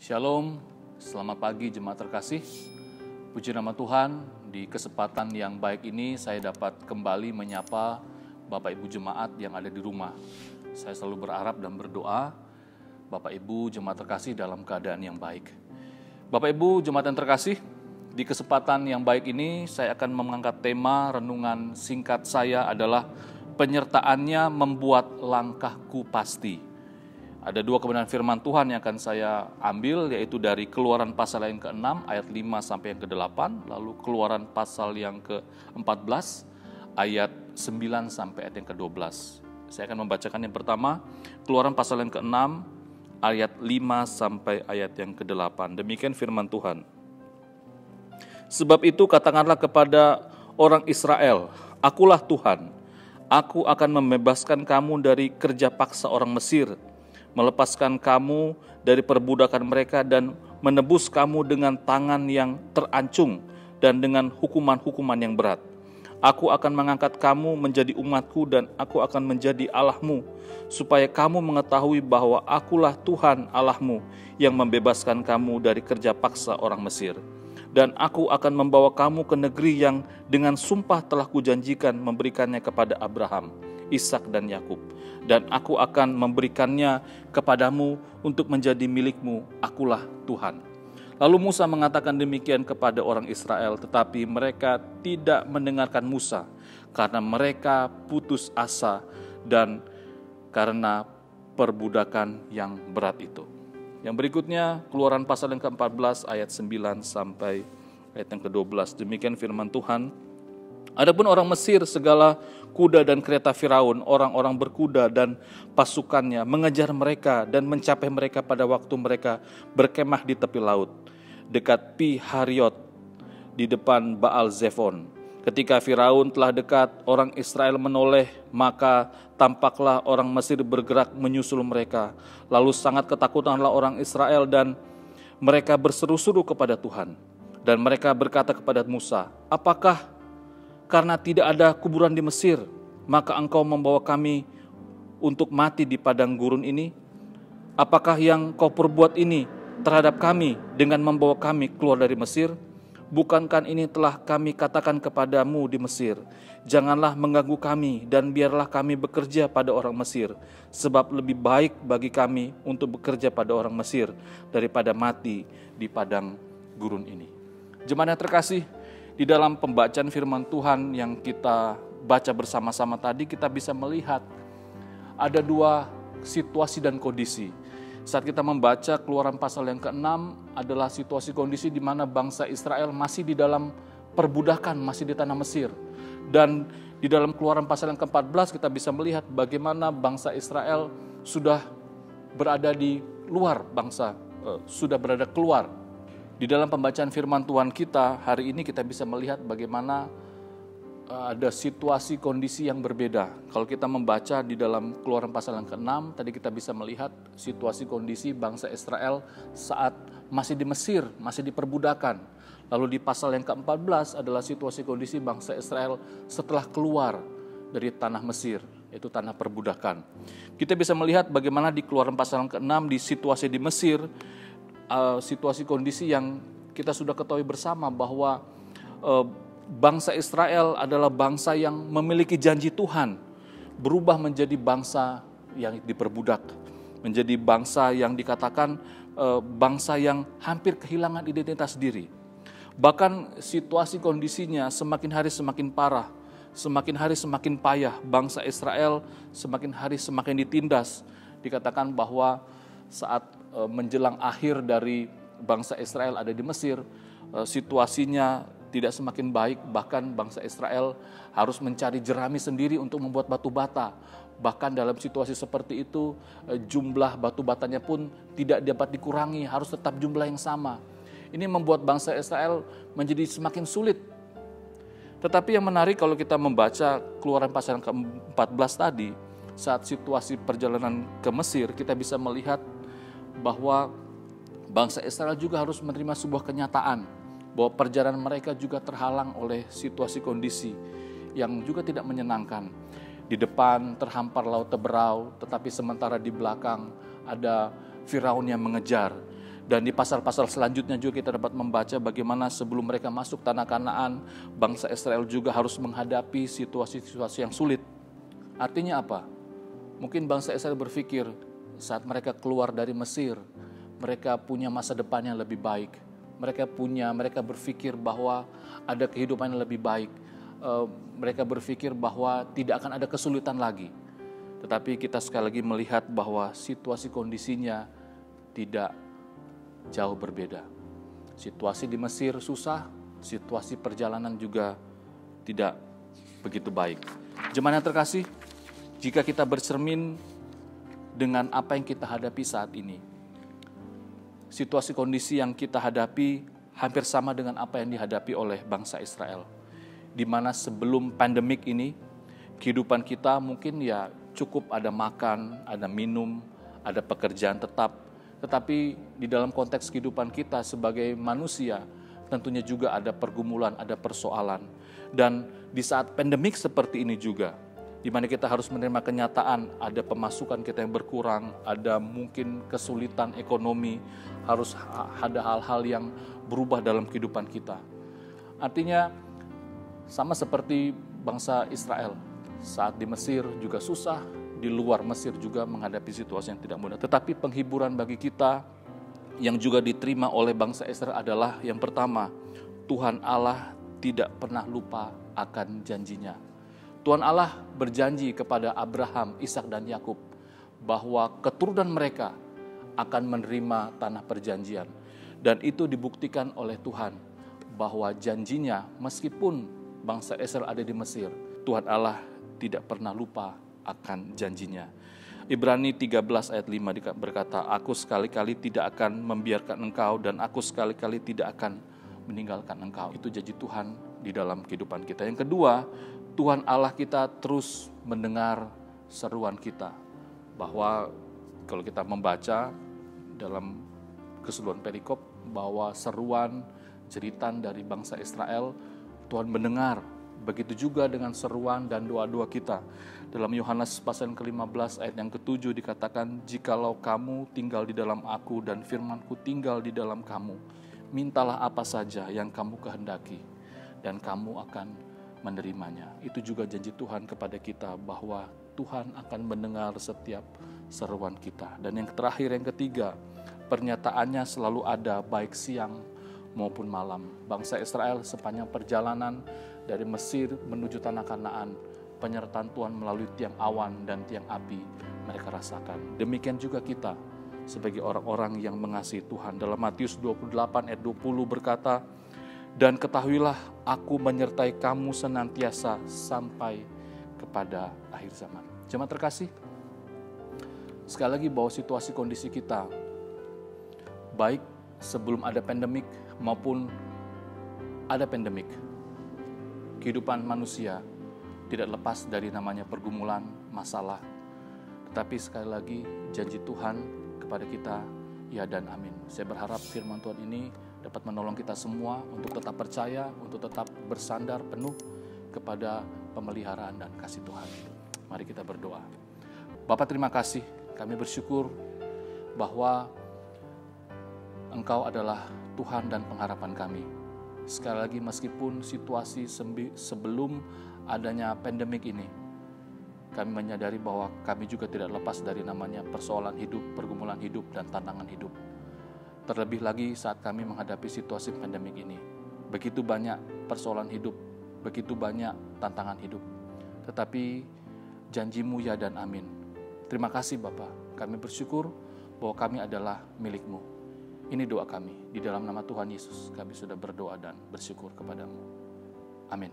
Shalom, selamat pagi jemaat terkasih. Puji nama Tuhan, di kesempatan yang baik ini saya dapat kembali menyapa Bapak Ibu jemaat yang ada di rumah. Saya selalu berharap dan berdoa Bapak Ibu jemaat terkasih dalam keadaan yang baik. Bapak Ibu jemaat yang terkasih, di kesempatan yang baik ini saya akan mengangkat tema renungan singkat saya adalah penyertaannya membuat langkahku pasti. Ada dua kebenaran firman Tuhan yang akan saya ambil, yaitu dari Keluaran pasal yang ke-6 ayat 5 sampai yang ke-8, lalu Keluaran pasal yang ke-14 ayat 9 sampai ayat yang ke-12. Saya akan membacakan yang pertama, Keluaran pasal yang ke-6 ayat 5 sampai ayat yang ke-8. Demikian firman Tuhan. Sebab itu katakanlah kepada orang Israel, akulah Tuhan, aku akan membebaskan kamu dari kerja paksa orang Mesir, melepaskan kamu dari perbudakan mereka dan menebus kamu dengan tangan yang terancung dan dengan hukuman-hukuman yang berat. Aku akan mengangkat kamu menjadi umatku dan aku akan menjadi Allahmu, supaya kamu mengetahui bahwa akulah Tuhan Allahmu yang membebaskan kamu dari kerja paksa orang Mesir. Dan aku akan membawa kamu ke negeri yang dengan sumpah telah kujanjikan memberikannya kepada Abraham, Ishak dan Yakub. Dan aku akan memberikannya kepadamu untuk menjadi milikmu, akulah Tuhan. Lalu Musa mengatakan demikian kepada orang Israel, tetapi mereka tidak mendengarkan Musa, karena mereka putus asa dan karena perbudakan yang berat itu. Yang berikutnya, Keluaran pasal yang ke-14 ayat 9 sampai ayat yang ke-12. Demikian firman Tuhan. Adapun orang Mesir, segala kuda dan kereta Firaun, orang-orang berkuda dan pasukannya mengejar mereka dan mencapai mereka pada waktu mereka berkemah di tepi laut, dekat Pi Hariot, di depan Baal Zephon. Ketika Firaun telah dekat, orang Israel menoleh, maka tampaklah orang Mesir bergerak menyusul mereka. Lalu sangat ketakutanlah orang Israel dan mereka berseru-seru kepada Tuhan. Dan mereka berkata kepada Musa, apakah karena tidak ada kuburan di Mesir, maka engkau membawa kami untuk mati di padang gurun ini? Apakah yang kau perbuat ini terhadap kami dengan membawa kami keluar dari Mesir? Bukankah ini telah kami katakan kepadamu di Mesir, janganlah mengganggu kami dan biarlah kami bekerja pada orang Mesir, sebab lebih baik bagi kami untuk bekerja pada orang Mesir daripada mati di padang gurun ini. Jemaat yang terkasih, di dalam pembacaan firman Tuhan yang kita baca bersama-sama tadi, kita bisa melihat ada dua situasi dan kondisi. Saat kita membaca Keluaran pasal yang ke-6 adalah situasi kondisi di mana bangsa Israel masih di dalam perbudakan, masih di tanah Mesir. Dan di dalam Keluaran pasal yang ke-14 kita bisa melihat bagaimana bangsa Israel sudah berada di luar sudah berada keluar. Di dalam pembacaan firman Tuhan kita hari ini kita bisa melihat bagaimana ada situasi kondisi yang berbeda. Kalau kita membaca di dalam Keluaran pasal yang ke-6, tadi kita bisa melihat situasi kondisi bangsa Israel saat masih di Mesir, masih di perbudakan. Lalu di pasal yang ke-14 adalah situasi kondisi bangsa Israel setelah keluar dari tanah Mesir, yaitu tanah perbudakan. Kita bisa melihat bagaimana di Keluaran pasal yang ke-6 di situasi di Mesir, situasi kondisi yang kita sudah ketahui bersama bahwa bangsa Israel adalah bangsa yang memiliki janji Tuhan berubah menjadi bangsa yang diperbudak, menjadi bangsa yang dikatakan bangsa yang hampir kehilangan identitas diri. Bahkan situasi kondisinya semakin hari semakin parah, semakin hari semakin payah. Bangsa Israel semakin hari semakin ditindas. Dikatakan bahwa saat menjelang akhir dari bangsa Israel ada di Mesir, situasinya tidak semakin baik, bahkan bangsa Israel harus mencari jerami sendiri untuk membuat batu bata. Bahkan dalam situasi seperti itu, jumlah batu batanya pun tidak dapat dikurangi, harus tetap jumlah yang sama. Ini membuat bangsa Israel menjadi semakin sulit. Tetapi yang menarik kalau kita membaca Keluaran pasal ke-14 tadi, saat situasi perjalanan ke Mesir, kita bisa melihat bahwa bangsa Israel juga harus menerima sebuah kenyataan bahwa perjalanan mereka juga terhalang oleh situasi kondisi yang juga tidak menyenangkan. Di depan terhampar laut Teberau, tetapi sementara di belakang ada Firaun yang mengejar. Dan di pasal-pasal selanjutnya juga kita dapat membaca bagaimana sebelum mereka masuk tanah Kanaan, bangsa Israel juga harus menghadapi situasi-situasi yang sulit. Artinya apa? Mungkin bangsa Israel berpikir saat mereka keluar dari Mesir, mereka punya masa depan yang lebih baik. Mereka berpikir bahwa ada kehidupan yang lebih baik. Mereka berpikir bahwa tidak akan ada kesulitan lagi. Tetapi kita sekali lagi melihat bahwa situasi kondisinya tidak jauh berbeda. Situasi di Mesir susah, situasi perjalanan juga tidak begitu baik. Jemaat yang terkasih, jika kita bercermin dengan apa yang kita hadapi saat ini, situasi kondisi yang kita hadapi hampir sama dengan apa yang dihadapi oleh bangsa Israel. Di mana sebelum pandemik ini, kehidupan kita mungkin ya cukup ada makan, ada minum, ada pekerjaan tetap. Tetapi di dalam konteks kehidupan kita sebagai manusia, tentunya juga ada pergumulan, ada persoalan. Dan di saat pandemik seperti ini juga, di mana kita harus menerima kenyataan ada pemasukan kita yang berkurang, ada mungkin kesulitan ekonomi, harus ada hal-hal yang berubah dalam kehidupan kita. Artinya sama seperti bangsa Israel, saat di Mesir juga susah, di luar Mesir juga menghadapi situasi yang tidak mudah. Tetapi penghiburan bagi kita yang juga diterima oleh bangsa Israel adalah yang pertama, Tuhan Allah tidak pernah lupa akan janjinya. Tuhan Allah berjanji kepada Abraham, Ishak dan Yakub bahwa keturunan mereka akan menerima tanah perjanjian. Dan itu dibuktikan oleh Tuhan bahwa janjinya meskipun bangsa Israel ada di Mesir, Tuhan Allah tidak pernah lupa akan janjinya. Ibrani 13 ayat 5 berkata, aku sekali-kali tidak akan membiarkan engkau dan aku sekali-kali tidak akan meninggalkan engkau. Itu janji Tuhan di dalam kehidupan kita. Yang kedua, Tuhan Allah kita terus mendengar seruan kita. Bahwa kalau kita membaca dalam keseluruhan perikop, bahwa seruan jeritan dari bangsa Israel, Tuhan mendengar. Begitu juga dengan seruan dan doa-doa kita. Dalam Yohanes pasal ke-15 ayat yang ke-7 dikatakan, jikalau kamu tinggal di dalam aku dan firmanku tinggal di dalam kamu, mintalah apa saja yang kamu kehendaki dan kamu akan menerimanya. Itu juga janji Tuhan kepada kita bahwa Tuhan akan mendengar setiap seruan kita. Dan yang terakhir, yang ketiga, pernyataannya selalu ada baik siang maupun malam. Bangsa Israel sepanjang perjalanan dari Mesir menuju tanah Kanaan, penyertaan Tuhan melalui tiang awan dan tiang api mereka rasakan. Demikian juga kita sebagai orang-orang yang mengasihi Tuhan. Dalam Matius 28 ayat 20 berkata, dan ketahuilah aku menyertai kamu senantiasa sampai kepada akhir zaman. Jemaat terkasih, sekali lagi bahwa situasi kondisi kita, baik sebelum ada pandemik maupun ada pandemik, kehidupan manusia tidak lepas dari namanya pergumulan, masalah. Tetapi sekali lagi janji Tuhan kepada kita, ya dan amin. Saya berharap firman Tuhan ini dapat menolong kita semua untuk tetap percaya, untuk tetap bersandar penuh kepada pemeliharaan dan kasih Tuhan. Mari kita berdoa. Bapa, terima kasih. Kami bersyukur bahwa Engkau adalah Tuhan dan pengharapan kami. Sekali lagi meskipun situasi sebelum adanya pandemik ini, kami menyadari bahwa kami juga tidak lepas dari namanya persoalan hidup, pergumulan hidup, dan tantangan hidup. Terlebih lagi saat kami menghadapi situasi pandemik ini. Begitu banyak persoalan hidup, begitu banyak tantangan hidup. Tetapi janji-Mu ya dan amin. Terima kasih Bapa, kami bersyukur bahwa kami adalah milik-Mu. Ini doa kami, di dalam nama Tuhan Yesus kami sudah berdoa dan bersyukur kepadamu. Amin.